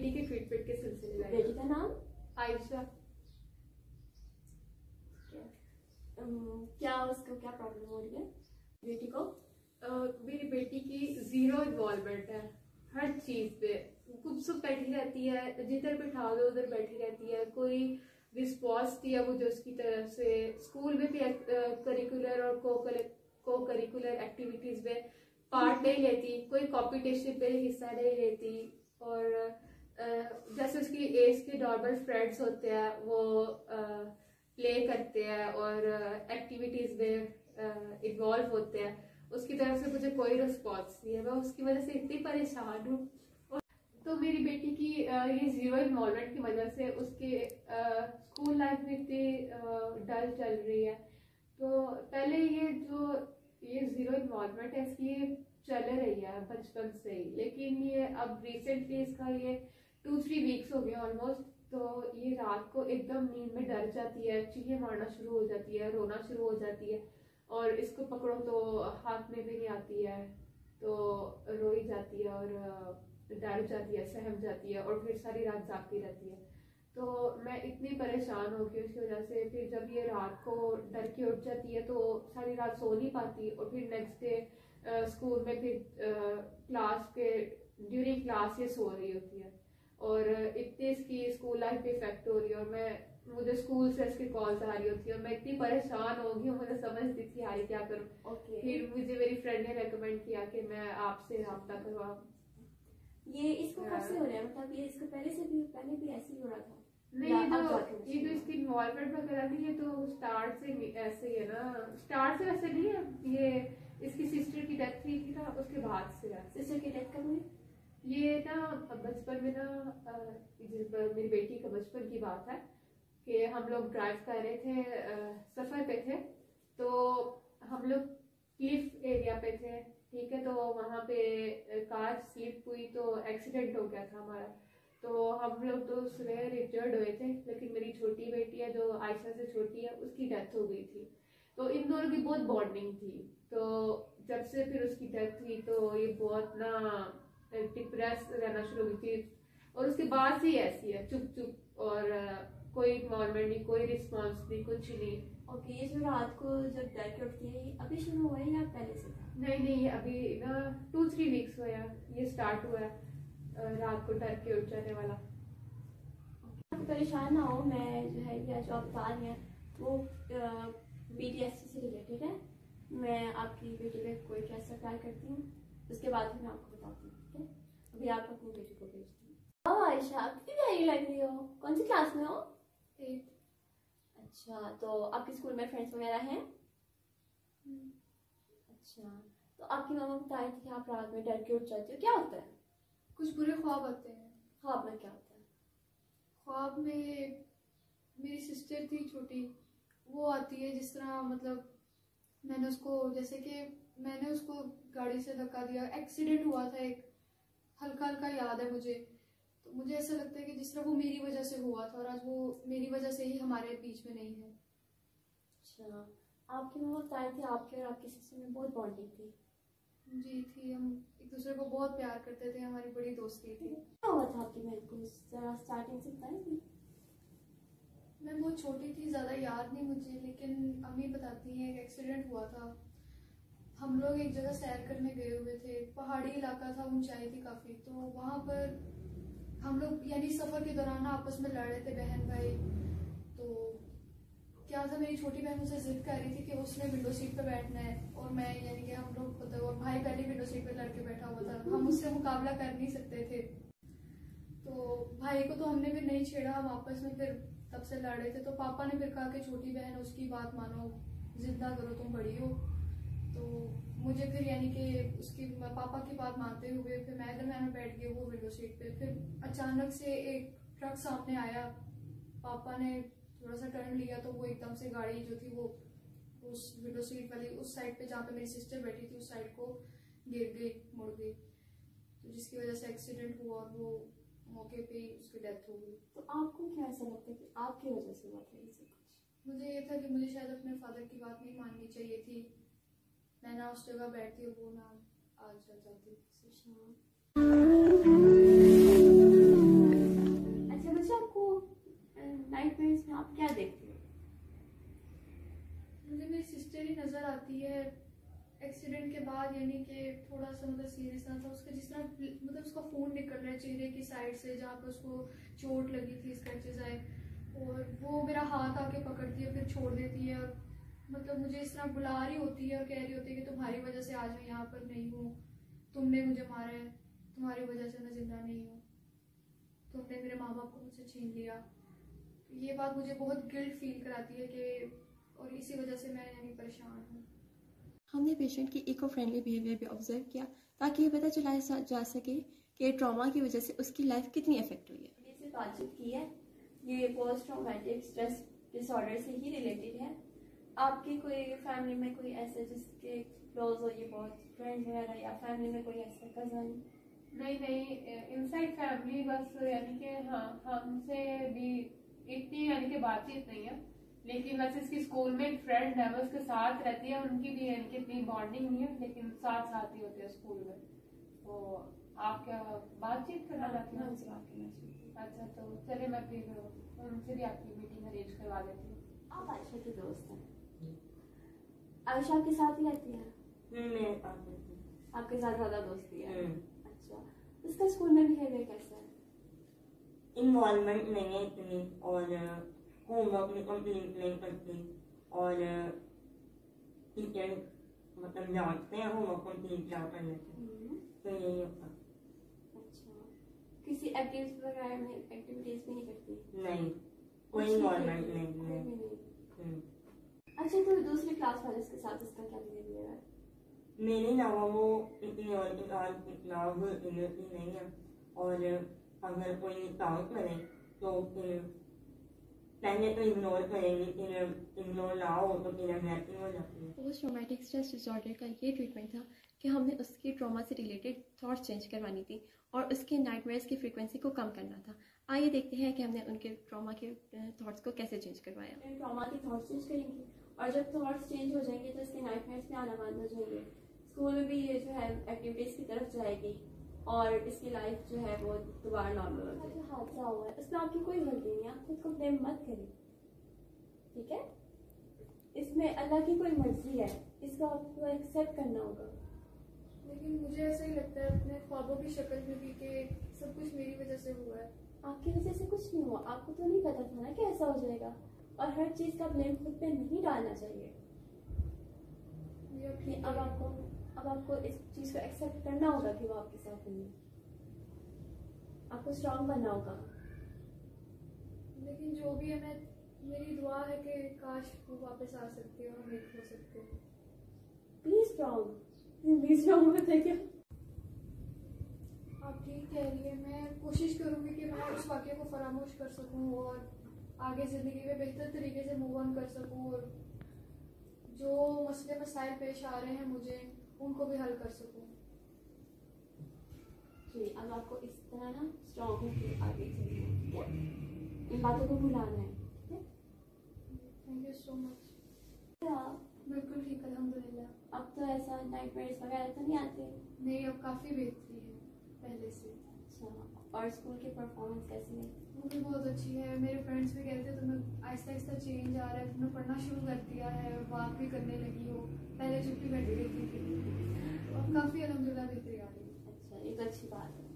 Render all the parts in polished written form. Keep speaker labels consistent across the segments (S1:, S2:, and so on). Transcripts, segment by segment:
S1: बेटी के ट्रीटमेंट के सिलसिले में।
S2: बेटी का नाम?
S1: आयशा।
S2: क्या उसको क्या प्रॉब्लम हो रही है बेटी को?
S1: मेरी बेटी की जीरो इन्वॉल्वमेंट है हर चीज पे। गुपसुप बैठी रहती है, जिधर बिठाओ उधर बैठी रहती है, कोई रिस्पॉन्स दिया मुझे उसकी तरफ से। स्कूल में भी करिकुलर और को करिकुलर एक्टिविटीज में पार्ट नहीं लेती, कोई कंपटीशन पे हिस्सा नहीं लेती। और जैसे उसकी एज के नॉर्मल फ्रेंड्स होते हैं वो प्ले करते हैं और एक्टिविटीज में इन्वॉल्व होते हैं, उसकी तरफ से मुझे कोई रिस्पॉन्स नहीं है। मैं उसकी वजह से इतनी परेशान हूँ। तो मेरी बेटी की ये जीरो इन्वॉल्वमेंट की वजह से उसके स्कूल लाइफ में इतनी डल चल रही है। तो पहले ये जीरो इन्वॉल्वमेंट है इसकी चल रही है बचपन से ही, लेकिन ये अब रिसेंटली इसका ये 2-3 वीक्स हो गए ऑलमोस्ट। तो ये रात को एकदम नींद में डर जाती है, चीखें मारना शुरू हो जाती है, रोना शुरू हो जाती है, और इसको पकड़ो तो हाथ में भी नहीं आती है, तो रोई जाती है और डर जाती है, सहम जाती है, और फिर सारी रात जागती रहती है। तो मैं इतनी परेशान हो गई उसकी वजह से। फिर जब ये रात को डर के उठ जाती है तो सारी रात सो नहीं पाती, और फिर नेक्स्ट डे स्कूल में फिर क्लास के ड्यूरिंग क्लास ये सो रही होती है, और इतनी इसकी स्कूल लाइफ पे इफेक्ट हो रही है। और मुझे स्कूल से इसकी कॉल्स आ रही होती है, और मैं इतनी परेशान हो गई हूँ, मुझे समझ नहीं थी यार क्या करूँ। फिर मुझे मेरी फ्रेंड ने रेकमेंड किया कि मैं आपसे रब्ता करवाऊं।
S2: ये इसको कब से हो रहा है? मतलब ये इसको पहले भी ऐसे ही हो रहा था?
S1: नहीं, ये तो इसकी इन्वॉल्वमेंट वगैरह नहीं है, तो स्टार्ट से ऐसे ही है ना। स्टार्ट से वैसे नहीं है, ये इसकी सिस्टर की डेथ हुई थी ना, उसके बाद से है।
S2: सिस्टर की डेथ कब हुई?
S1: ये ना बचपन में ना, मेरी बेटी का बचपन की बात है कि हम लोग ड्राइव कर रहे थे, सफर पे थे, तो हम लोग क्लिफ एरिया पे थे, ठीक है। तो वहाँ पे कार स्लिप हुई तो एक्सीडेंट हो गया था हमारा। तो हम लोग तो सुबह रिटर्न हुए थे, लेकिन मेरी छोटी बेटी है जो आयशा से छोटी है, उसकी डेथ हो गई थी। तो इन दोनों की बहुत बॉन्डिंग थी। तो जब से फिर उसकी डेथ हुई तो ये बहुत ना डिप्रेस रहना शुरू हुई थी, और उसके बाद से ही ऐसी है, चुप चुप, और कोई इन्वॉल्वमेंट नहीं, कोई रिस्पॉन्स नहीं, कुछ नहीं।
S2: ओके, ये जो रात को जब डर के उठती है, ये अभी शुरू हुआ है या पहले से था?
S1: नहीं, अभी ना 2-3 वीक्स हुआ है, ये स्टार्ट हुआ है रात को डर के उठ जाने वाला।
S2: आप परेशान ना हो, मैं जो है ये जो आप बता रही हैं वो PTSD से रिलेटेड है। मैं आपकी बेटी पे कोई टेस्ट अप्लाई करती हूँ, उसके बाद मैं आपको बताती हूँ, ठीक है? अभी आप अपनी बेटी को भेजती हूँ। ओ आयशा, आप कितनी प्यारी लग रही हो। कौन सी क्लास में हो?
S1: 8।
S2: अच्छा, तो आपके स्कूल में फ्रेंड्स वगैरह हैं? अच्छा, तो आपकी मामा बता रही थी कि आप रात में डर के उठ जाती हो, क्या होता है?
S1: कुछ बुरे ख्वाब आते हैं।
S2: ख्वाब में क्या होता है?
S1: ख्वाब में मेरी सिस्टर थी छोटी, वो आती है, जिस तरह मतलब मैंने उसको गाड़ी से धक्का दिया, एक्सीडेंट हुआ था एक, हल्का हल्का याद है मुझे। तो मुझे ऐसा लगता है कि जिस तरह वो मेरी वजह से हुआ था, और आज वो मेरी वजह से ही हमारे बीच में नहीं है।
S2: अच्छा, आपकी मामा बता रही थी आपके और आपकी सिस्टर में बहुत बॉन्डिंग थी।
S1: जी थी, हम एक दूसरे को बहुत प्यार करते थे, हमारी बड़ी दोस्ती थी।
S2: क्या हुआ था आपकी बहन को, जरा स्टार्टिंग से बताएंगी?
S1: मैं बहुत छोटी थी, ज़्यादा याद नहीं मुझे, लेकिन अम्मी बताती हैं एक एक्सीडेंट हुआ था। हम लोग एक जगह सैर करने गए हुए थे, पहाड़ी इलाका था, ऊंचाई थी काफ़ी। तो वहाँ पर हम लोग यानी सफ़र के दौरान आपस में लड़ रहे थे बहन भाई। तो क्या था, मेरी छोटी बहन मुझसे जिद कर रही थी कि उसने विंडो सीट पे बैठना है, और मैं यानी कि हम लोग मतलब, और भाई पहले विंडो सीट पे लड़के बैठा हुआ था, हम उससे मुकाबला कर नहीं सकते थे। तो भाई को तो हमने फिर नहीं छेड़ा, हम आपस में फिर तब से लड़ रहे थे। तो पापा ने फिर कहा कि छोटी बहन उसकी बात मानो, जिद ना करो, तुम बड़ी हो। तो मुझे फिर यानी कि उसकी पापा की बात मानते हुए फिर मैं दरम्यान में बैठ गई, वो विंडो सीट पे। फिर अचानक से एक ट्रक सामने आया, पापा ने थोड़ा सा टर्न लिया तो वो एकदम से गाड़ी जो थी वो उस विंडो सीट वाली उस साइड पे जहाँ पे मेरी सिस्टर बैठी थी उस साइड को गिर गई, मुड़ गई, तो जिसकी वजह से एक्सीडेंट हुआ, और वो मौके पे ही उसकी डेथ हो गई।
S2: तो आपको क्या ऐसा लगता है कि आपकी वजह से हुआ था ये सब कुछ?
S1: मुझे ये था कि मुझे शायद अपने फादर की बात नहीं माननी चाहिए थी, मैं ना उस जगह बैठती, वो ना आज जाती।
S2: नाइटमेयर्स में आप क्या देखते हो?
S1: मुझे मेरी सिस्टर ही नज़र आती है एक्सीडेंट के बाद, यानी कि थोड़ा सा मतलब सीरियस था उसका, जिस तरह मतलब उसका खून निकल रहा है चेहरे की साइड से जहाँ पर उसको चोट लगी थी, स्क्रैचेस आए, और वो मेरा हाथ आके पकड़ती है फिर छोड़ देती है। मतलब मुझे इस तरह बुला रही होती है और कह रही होती है कि तुम्हारी वजह से आज मैं यहाँ पर नहीं हूँ, तुमने मुझे मारा है, तुम्हारी वजह से मैं जिंदा नहीं हूँ, तुमने मेरे माँ बाप को मुझसे छीन लिया। तो ये बात मुझे बहुत गिल्ट फील कराती है कि, और इसी वजह से मैं यानी परेशान हूँ।
S2: हमने पेशेंट की इको फ्रेंडली बिहेवियर भी ऑब्जर्व किया ताकि ये पता चलाया जा सके कि ट्रॉमा की वजह से उसकी लाइफ कितनी अफेक्ट हुई है। इससे बातचीत की है, ये पोस्ट ट्रॉमेटिक स्ट्रेस डिसऑर्डर से ही रिलेटेड है। आपकी कोई फैमिली में कोई ऐसा जिसके क्लोज हो, ये बहुत फ्रेंड वगैरह, या फैमिली में कोई ऐसा कजन?
S1: नहीं, इनसाइड फैमिली बस, यानी कि हाँ हमसे भी इतनी यानी कि बातचीत नहीं है, लेकिन वैसे इसकी स्कूल में एक फ्रेंड है, वो उसके साथ रहती है, उनकी भी यानी कि इतनी बॉन्डिंग नहीं है, लेकिन साथ साथ ही होते हैं स्कूल में। तो आप क्या बातचीत करना चाहती हैं उनसे? अच्छा, तो चलिए मैं फिर उनसे भी आपकी मीटिंग अरेंज करवा देती हूँ।
S2: आप आयशा की दोस्त हैं? आयशा आपके साथ ही रहती है?
S3: मेरे पास रहती है।
S2: आपके साथ ज़्यादा दोस्ती है? अच्छा, इसका स्कूल में बिहेवियर कैसा है?
S3: इन्वॉल्वमेंट नहीं है इतनी, और होमवर्क में कंप्लीट नहीं करती, और टीचर मतलब डांटते हैं होमवर्क कंप्लीट ना करने से, तो यही होता।
S2: अच्छा, किसी एक्टिविटीज वगैरह में एक्टिविटीज भी नहीं करती?
S3: नहीं, कोई इन्वॉल्वमेंट नहीं।
S2: अच्छा, तो दूसरी क्लास वाले के साथ इसका क्या बिहेवियर है?
S3: मेरे अलावा वो इतनी और इतना नहीं है, और अगर कोई डाउट करे तो फिर पहले तो इग्नोर करेंगे, फिर इग्नोर ना हो तो फिर अग्रेसिव हो जाती है।
S2: पोस्ट ट्रॉमेटिक स्ट्रेस डिसऑर्डर का ये ट्रीटमेंट था कि हमने उसकी ट्रॉमा से रिलेटेड थॉट्स चेंज करवानी थी और उसके नाइटमेयर्स की फ्रीक्वेंसी को कम करना था। आइए देखते हैं कि हमने उनके ट्रॉमा के थॉट्स को कैसे चेंज करवाया। ट्रॉमा के थॉट्स चेंज करेंगे, और जब थॉट्स चेंज हो जाएंगे तो इसके नाइटमेयर्स में आना बंद हो जाएंगे। स्कूल में भी ये जो है एक्टिविटीज़ की तरफ जाएगी और इसकी लाइफ जो है वो दोबारा नॉर्मल हो जाएगी। जो हादसा हुआ है उसमें आपकी कोई गलती नहीं है, आप खुद को ब्लेम मत करें, ठीक है? इसमें अल्लाह की कोई मर्जी है, इसको आपको एक्सेप्ट करना होगा।
S1: लेकिन मुझे ऐसा ही लगता है अपने ख्वाबों की शक्ल में भी कि सब कुछ मेरी वजह से हुआ है।
S2: आपकी वजह से कुछ नहीं हुआ, आपको तो नहीं पता था ना कि ऐसा हो जाएगा, और हर चीज़ का ब्लेम खुद पे नहीं डालना चाहिए। अब आपको इस चीज़ को एक्सेप्ट करना होगा कि वो आपके साथ नहीं है, आपको स्ट्रांग बनना होगा।
S1: लेकिन जो भी है, मेरी दुआ है कि काश वो वापस आ सकते हो, हम एक हो सकते हो।
S2: बी स्ट्रांग होते क्या?
S1: आप ठीक कह रही है, मैं कोशिश करूँगी कि मैं उस वाक़े को फरामोश कर सकूँ और आगे ज़िंदगी में बेहतर तरीके से मूव ऑन कर सकूँ, और जो मसले मसाइल पेश आ रहे हैं मुझे उनको भी हल कर सकूँ।
S2: जी, अब आपको इस तरह ना स्ट्रांग होकर आगे चलना है, ठीक है? इन बातों को भुलाना है, ठीक है?
S1: Thank you so much. बिल्कुल ठीक, अल्हम्दुलिल्लाह।
S2: अब तो ऐसा नाइटमेयर्स वगैरह तो नहीं आते?
S1: नहीं, अब काफ़ी बेहतरी है पहले से।
S2: अच्छा, और स्कूल की परफॉर्मेंस कैसी है?
S1: वो भी बहुत अच्छी है। मेरे फ्रेंड्स भी कहते हैं तुम्हें आहिस्ता आहिस्ता चेंज आ रहा है, तुमने पढ़ना शुरू कर दिया है, बात भी करने लगी हो, पहले चुप्पी बैठी रहती थी, अब काफ़ी अल्हम्दुलिल्लाह बेहतरी आ रही है।
S2: अच्छा, ये तो अच्छी बात है।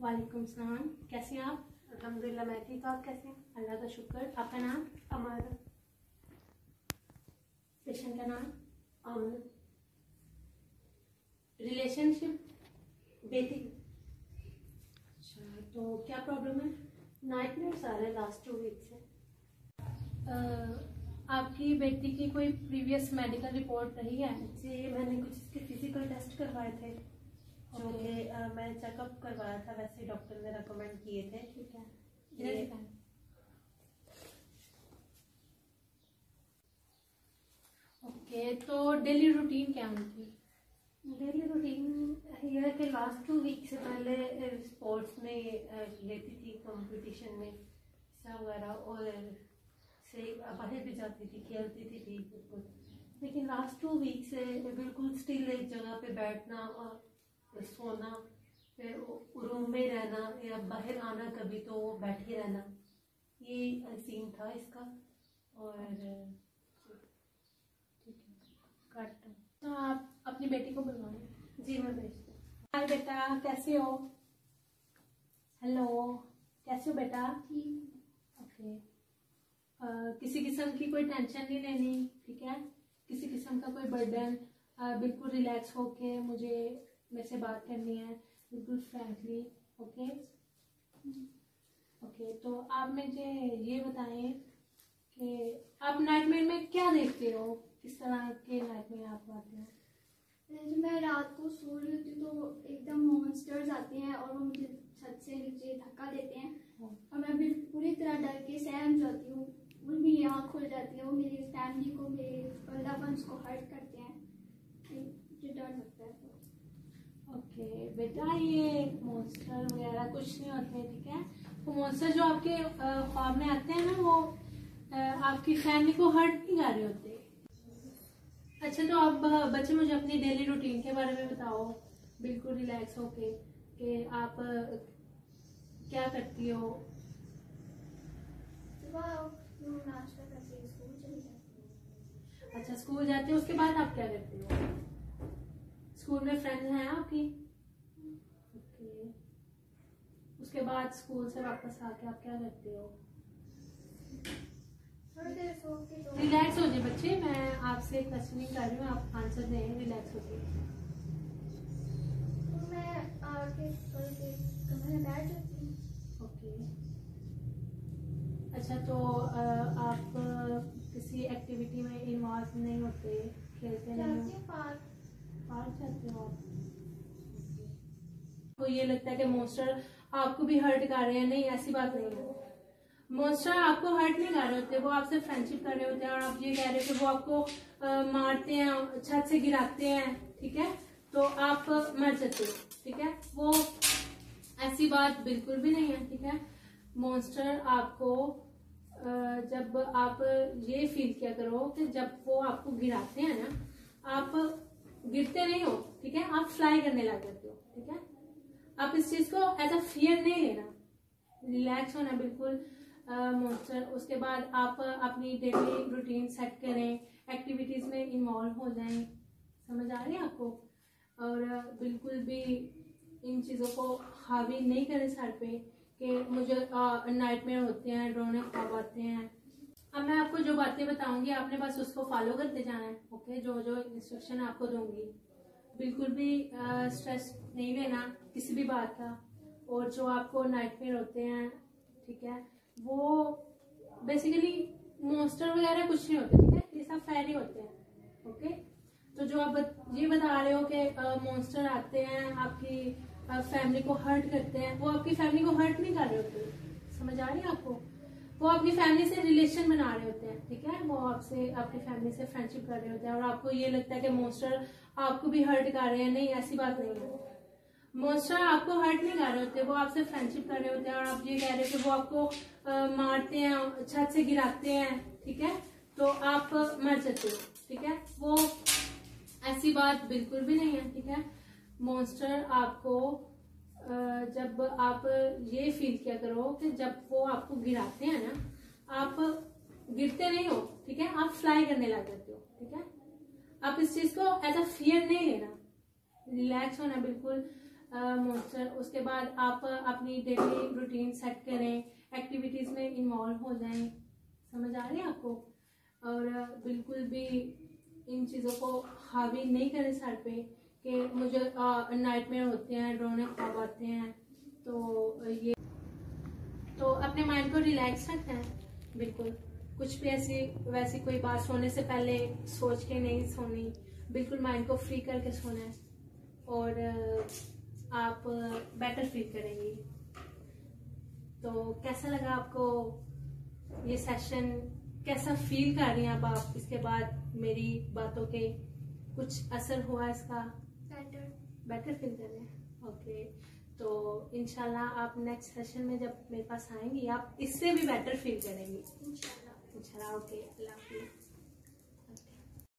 S4: वालेकुम सलाम, कैसे हैं आप? अल्हम्दुलिल्लाह मैं ठीक हूँ, आप कैसे हैं? अल्लाह का शुक्र। आपका नाम? अमर। पेशेंट का नाम? अमर। रिलेशनशिप? बेटी। अच्छा, तो क्या प्रॉब्लम है?
S5: नाइटमेयर्स आ रहे हैं लास्ट 2 वीक से।
S4: आपकी बेटी की कोई प्रीवियस मेडिकल रिपोर्ट रही है?
S5: जी, मैंने कुछ इसके फिजिकल टेस्ट करवाए थे, जो कि मैं चेकअप करवाया था, वैसे डॉक्टर ने रेकमेंड किए थे।
S4: ठीक है, ओके। तो डेली रूटीन क्या उनकी?
S5: डेली रूटीन यह है कि लास्ट 2 वीक से पहले स्पोर्ट्स में लेती थी, कंपटीशन में हिस्सा वगैरह, और से बाहर भी जाती थी, खेलती थी भी कुछ, लेकिन लास्ट 2 वीक से बिल्कुल स्टिल एक जगह पे बैठना और सोना, फिर रूम में रहना या बाहर आना कभी तो बैठे रहना, ये सीन था इसका। और ठीक है, काटता हूँ।
S2: तो आप अपनी बेटी को बुलवाएं।
S5: जी मैं भेजती हूँ।
S4: हाय बेटा, कैसे हो? हेलो, कैसे हो बेटा? ओके। किसी किस्म की कोई टेंशन नहीं लेनी, ठीक है? किसी किस्म का कोई बर्डन, बिल्कुल रिलैक्स होके मुझे मेरे से बात करनी है, बिल्कुल फ्रैंकली। Okay okay. तो आप मुझे ये बताएं कि आप नाइटमेयर में क्या देखते हो? किस तरह के नाइटमेयर आपको आते हैं?
S2: जब मैं रात को सो रही होती हूँ तो एकदम मॉन्स्टर्स आते हैं और वो मुझे छत से नीचे धक्का देते हैं और मैं भी पूरी तरह डर के सहम जाती हूँ। वो मेरी आँख खुल जाती है, वो मेरी फैमिली को, मेरे लव वंस को हर्ट करते हैं। मुझे डर लगता है।
S4: ओके बेटा, ये मॉन्स्टर वगैरह कुछ नहीं होते, ठीक है? वो मॉन्स्टर जो आपके ख्वाब में आते हैं ना, वो आपकी फैमिली को हर्ट नहीं कर रहे होते। अच्छा, तो आप बच्चे मुझे अपनी डेली रूटीन के बारे में बताओ, बिल्कुल रिलैक्स होके, कि आप क्या करती हो?
S2: सुबह नाश्ता करके स्कूल चली जाती हूँ।
S4: अच्छा, स्कूल जाते हो, उसके बाद आप क्या करती हो? स्कूल में फ्रेंड्स हैं आपकी? ओके। उसके बाद स्कूल से वापस आके आप क्या करते हो?
S2: थोड़ी देर सो के तो
S4: रिलैक्स हो जाए बच्चे, मैं आपसे क्वेश्चनिंग कर रही हूँ, आप आंसर दें, रिलैक्स हो जाए।
S2: मैं आके थोड़ी देर कमरे में बैठ जाती हूँ।
S4: ओके। अच्छा, तो आप किसी एक्टिविटी में इन्वॉल्व नहीं होते, खेलते नहीं
S2: जाती
S4: हो?
S2: हूँ पार्क।
S4: पार्क जाते हो आप? तो ये लगता है कि मॉन्स्टर आपको भी हर्ट कर रहे हैं? नहीं, ऐसी बात नहीं है। मॉन्स्टर आपको हर्ट नहीं कर रहे होते, वो आपसे फ्रेंडशिप कर रहे होते हैं। और आप ये कह रहे हो कि वो आपको मारते हैं, छत से गिराते हैं, ठीक है? तो आप मर जाते हो, ठीक है? वो ऐसी बात बिल्कुल भी नहीं है, ठीक है? मॉन्स्टर आपको जब आप ये फील किया करो कि जब वो आपको गिराते हैं ना, आप गिरते नहीं हो, ठीक है? आप फ्लाई करने लग जाते हो, ठीक है? आप इस चीज को एज अ फियर नहीं लेना, रिलैक्स होना बिल्कुल। मॉन्स्टर, उसके बाद आप अपनी डेली रूटीन सेट करें, एक्टिविटीज में इन्वॉल्व हो जाएं, समझ आ रही है आपको? और बिल्कुल भी इन चीज़ों को हावी नहीं करें सर पे कि मुझे नाइटमेयर होते हैं, डरोने ख्वाब आते हैं। अब मैं आपको जो बातें बताऊंगी आपने बस उसको फॉलो करते जाना है, ओके? जो जो इंस्ट्रक्शन आपको दूंगी, बिल्कुल भी स्ट्रेस नहीं लेना किसी भी बात का। और जो आपको नाइटमेयर होते हैं, ठीक है, वो बेसिकली मॉन्स्टर वगैरह कुछ नहीं होते, ठीक है? ये सब फेरी होते हैं, ओके? तो जो आप ये बता रहे हो कि मॉन्स्टर आते हैं, आपकी फैमिली को हर्ट करते हैं, वो आपकी फैमिली को हर्ट नहीं कर रहे होते, समझ आ रही है आपको? वो अपनी फैमिली से रिलेशन बना रहे होते हैं, ठीक है? वो आपसे, आपकी फैमिली से फ्रेंडशिप कर रहे होते हैं और आपको ये लगता है कि मॉन्स्टर आपको भी हर्ट कर रहे हैं। नहीं, ऐसी बात नहीं है। मॉन्स्टर आपको हर्ट नहीं कर रहे होते, वो आपसे फ्रेंडशिप कर रहे होते हैं। और आप ये कह रहे हो कि वो आपको मारते हैं, छत से गिराते हैं, ठीक है? तो आप मर जाते हो, ठीक है? वो ऐसी बात बिल्कुल भी नहीं है, ठीक है? मॉन्स्टर आपको जब आप ये फील किया करो कि जब वो आपको गिराते हैं ना, आप गिरते नहीं हो, ठीक है? आप फ्लाई करने लग जाते हो, ठीक है? आप इस चीज को एज अ फियर नहीं लेना, रिलैक्स होना बिल्कुल। मॉन्स्टर, उसके बाद आप अपनी डेली रूटीन सेट करें, एक्टिविटीज में इन्वॉल्व हो जाएं, समझ आ रही है आपको? और बिल्कुल भी इन चीज़ों को हावी नहीं करें सर पे कि मुझे नाइटमेयर होते हैं, डरोने ख्वाब आते हैं। तो ये तो अपने माइंड को रिलैक्स रखना है, बिल्कुल कुछ भी ऐसी वैसी कोई बात सोने से पहले सोच के नहीं सोनी, बिल्कुल माइंड को फ्री करके सोना है और आप बेटर फील करेंगी। तो कैसा लगा आपको ये सेशन? कैसा फील कर रही हैं आप इसके बाद? मेरी बातों के कुछ असर हुआ इसका? बेटर फील कर रहे हैं, ओके? तो इंशाल्लाह आप नेक्स्ट सेशन में जब मेरे पास आएंगी आप इससे भी बेटर फील करेंगी इंशाल्लाह। ओके, अल्लाह हाफिज़।